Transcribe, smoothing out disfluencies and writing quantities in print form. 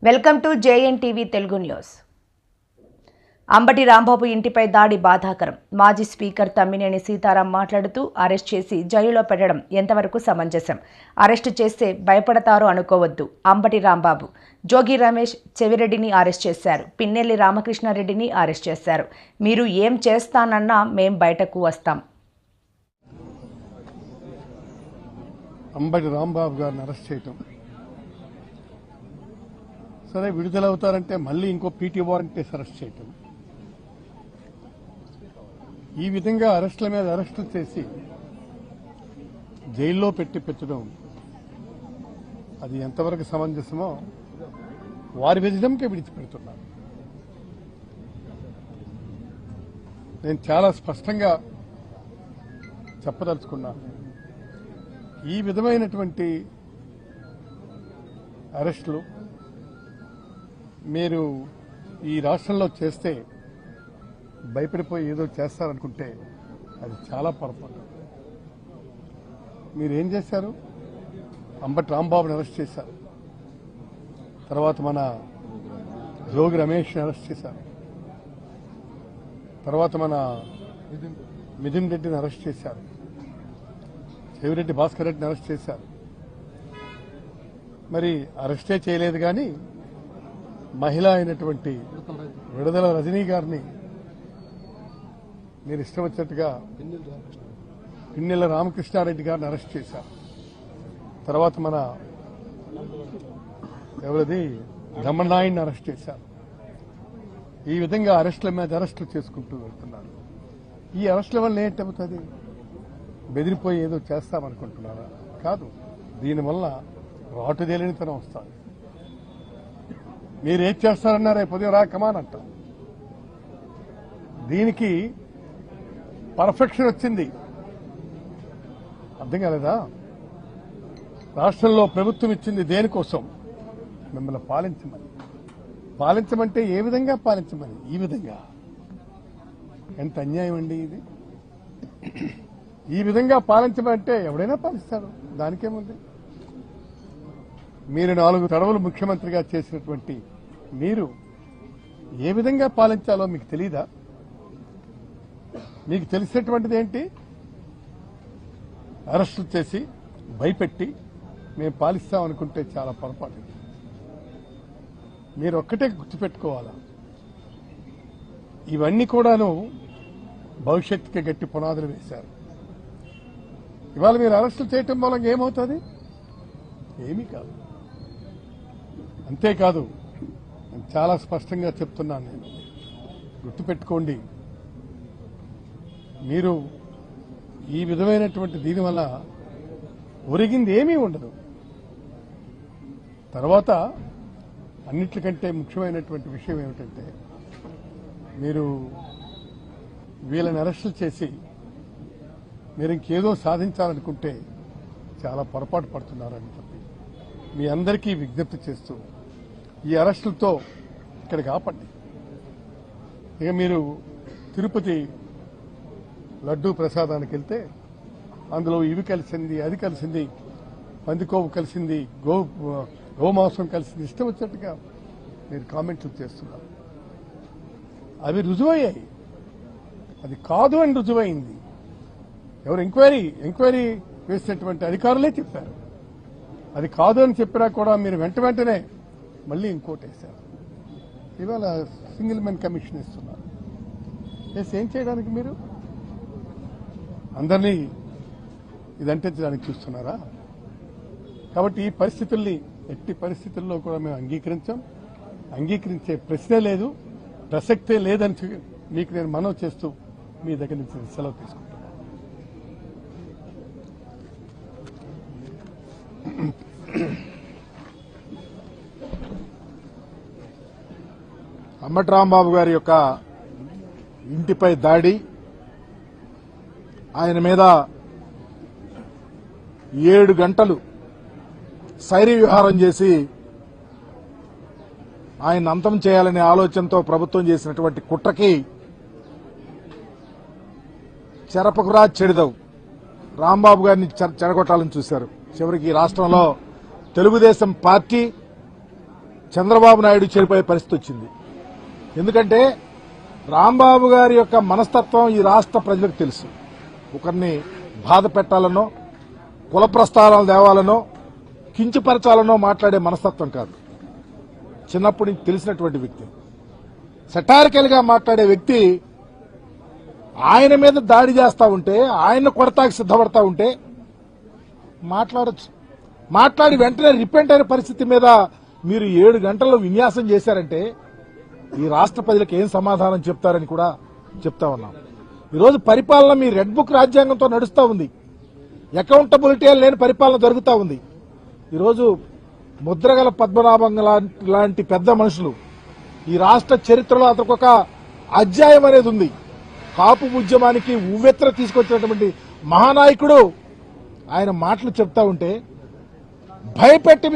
Welcome to జేఎన్టీవీ Telugu news. Ambati Rambabu ఇంటిపై దాడి బాధాకరం. మాజీ స్పీకర్ తమ్మినేని సీతారాం మాట్లాడుతూ అరెస్ట్ చేసి జైలులో పెట్టడం ఎంతవరకు సమంజసం? అరెస్టు చేస్తే భయపడతారో అనుకోవద్దు. అంబటి రాంబాబు, జోగి రమేష్, చెవిరెడ్డిని అరెస్ట్ చేశారు. పిన్నెల్లి రామకృష్ణారెడ్డిని అరెస్ట్ చేశారు. మీరు ఏం చేస్తానన్నా మేం బయటకు వస్తాం. అంబటి రాంబాబు గారిని అరెస్ట్ చేయటం సరే, విడుదలవుతారంటే మళ్ళీ ఇంకో పీటీ వారెంట్ అరెస్ట్ చేయటం, ఈ విధంగా అరెస్టుల మీద అరెస్టులు చేసి జైల్లో పెట్టడం అది ఎంతవరకు సమంజసమో వారి విజయంకే విడిచిపెడుతున్నారు. నేను చాలా స్పష్టంగా చెప్పదలుచుకున్నాను, ఈ విధమైనటువంటి అరెస్టులు మీరు ఈ రాష్ట్రంలో చేస్తే భయపడిపోయి ఏదో చేస్తారనుకుంటే అది చాలా పొరపాటు. మీరేం చేశారు? అంబటి రాంబాబుని అరెస్ట్ చేశారు, తర్వాత మన జోగి రమేష్ని అరెస్ట్ చేశారు, తర్వాత మన మిథున్ రెడ్డిని అరెస్ట్ చేశారు, చెవిరెడ్డి భాస్కర్ రెడ్డిని అరెస్ట్ చేశారు. మరి అరెస్టే చేయలేదు కానీ మహిళ అయినటువంటి విడుదల రజనీ గారిని మీరు ఇష్టం వచ్చినట్టుగా పిన్నెల రామకృష్ణారెడ్డి గారిని అరెస్ట్ చేశారు. తర్వాత మన ఎవరిది దమ్మనాయుడిని అరెస్ట్ చేశారు. ఈ విధంగా అరెస్టుల మీద అరెస్టులు చేసుకుంటూ వెళ్తున్నారు. ఈ అరెస్టుల వల్ల ఏంటవుతుంది? బెదిరిపోయి ఏదో చేస్తామనుకుంటున్నారా? కాదు, దీనివల్ల రాటుదేలినితనం వస్తుంది. మీరు ఏం చేస్తారన్నారే పొద్దున రా కమాన్ అంటాం. దీనికి పర్ఫెక్షన్ వచ్చింది, అర్థం కాలేదా? రాష్ట్రంలో ప్రభుత్వం ఇచ్చింది దేనికోసం? మిమ్మల్ని పాలించమంటే ఏ విధంగా పాలించమని? ఈ విధంగా. ఎంత అన్యాయం అండి ఇది! ఈ విధంగా పాలించమంటే ఎవడైనా పాలిస్తాడు, దానికేముంది? మీరు 4 తడవలు ముఖ్యమంత్రిగా చేసినటువంటి మీరు ఏ విధంగా పాలించాలో మీకు తెలీదా? మీకు తెలిసినటువంటిది ఏంటి? అరెస్టులు చేసి భయపెట్టి మేము పాలిస్తామనుకుంటే చాలా పొరపాటు. మీరు ఒక్కటే గుర్తుపెట్టుకోవాలా, ఇవన్నీ కూడాను భవిష్యత్తుకి గట్టి పునాదులు వేశారు. ఇవాళ మీరు అరెస్టులు చేయటం మూలంగా ఏమవుతుంది? ఏమీ కాదు. అంతేకాదు, నేను చాలా స్పష్టంగా చెప్తున్నాను, నేను గుర్తుపెట్టుకోండి, మీరు ఈ విధమైనటువంటి దీనివల్ల ఒరిగింది ఏమీ ఉండదు. తర్వాత అన్నిటికంటే ముఖ్యమైనటువంటి విషయం ఏమిటంటే, మీరు వీళ్ళని అరెస్టులు చేసి మీరు ఇంకేదో సాధించాలనుకుంటే చాలా పొరపాటు పడుతున్నారని చెప్పి మీ అందరికీ విజ్ఞప్తి చేస్తూ ఈ అరెస్టులతో ఇక్కడికి ఆపండి. ఇక మీరు తిరుపతి లడ్డూ ప్రసాదానికి వెళ్తే అందులో ఇవి కలిసింది, అది కలిసింది, పందికోవు కలిసింది, గోమాంసం కలిసింది, ఇష్టం వచ్చినట్టుగా మీరు కామెంట్లు చేస్తున్నారు. అవి రుజువయ్యాయి, అది కాదు అని రుజువైంది. ఎవరు ఎంక్వైరీ వేసినటువంటి అధికారులే చెప్పారు. అది కాదు అని చెప్పినా కూడా మీరు వెంటనే మళ్ళీ ఇంకోటి వేశారు. ఇవాళ సింగిల్ మెన్ కమిషన్ ఇస్తున్నారు. ఏం చేయడానికి మీరు అందరినీ ఇదంటించడానికి చూస్తున్నారా? కాబట్టి ఈ పరిస్థితుల్ని ఎట్టి పరిస్థితుల్లో కూడా మేము అంగీకరించే ప్రశ్నే లేదు, ప్రసక్తే లేదని మీకు నేను మనవి చేస్తూ మీ దగ్గర నుంచి సెలవు తీసుకుంటాను. అంబటి రాంబాబు గారి యొక్క ఇంటిపై దాడి, ఆయన మీద 7 గంటలు శైర్య విహారం చేసి ఆయన అంతం చేయాలనే ఆలోచనతో ప్రభుత్వం చేసినటువంటి కుట్రకి చెరపకురా చెడిదవు రాంబాబు గారిని చెడగొట్టాలని చూశారు. చివరికి రాష్ట్రంలో తెలుగుదేశం పార్టీ చంద్రబాబు నాయుడు చేరిపోయే పరిస్థితి వచ్చింది. ఎందుకంటే రాంబాబు గారి యొక్క మనస్తత్వం ఈ రాష్ట్ర ప్రజలకు తెలుసు. ఒకరిని బాధ పెట్టాలనో, కుల ప్రస్తావనలు తేవాలనో, కించపరచాలనో మాట్లాడే మనస్తత్వం కాదు. చిన్నప్పటి నుంచి తెలిసినటువంటి వ్యక్తి, సెటారికల్ గా మాట్లాడే వ్యక్తి. ఆయన మీద దాడి చేస్తా ఉంటే, ఆయన కొడతాకి సిద్ధపడతా ఉంటే మాట్లాడచ్చు. మాట్లాడి వెంటనే రిపెంట్ అయిన పరిస్థితి మీద మీరు 7 గంటల్లో విన్యాసం చేశారంటే ఈ రాష్ట్ర ప్రజలకు ఏం సమాధానం చెప్తారని కూడా చెప్తా ఉన్నాం. ఈరోజు పరిపాలన మీ రెడ్ బుక్ రాజ్యాంగంతో నడుస్తూ ఉంది. అకౌంటబిలిటీ లేని పరిపాలన జరుగుతూ ఉంది. ఈరోజు ముద్రగల పద్మనాభం లాంటి పెద్ద మనుషులు ఈ రాష్ట్ర చరిత్రలో అతనికి ఒక అధ్యాయం అనేది ఉంది. కాపు ఉద్యమానికి ఉవ్వెత్ర తీసుకొచ్చినటువంటి మహానాయకుడు ఆయన మాటలు చెప్తా ఉంటే భయపెట్టి మీరు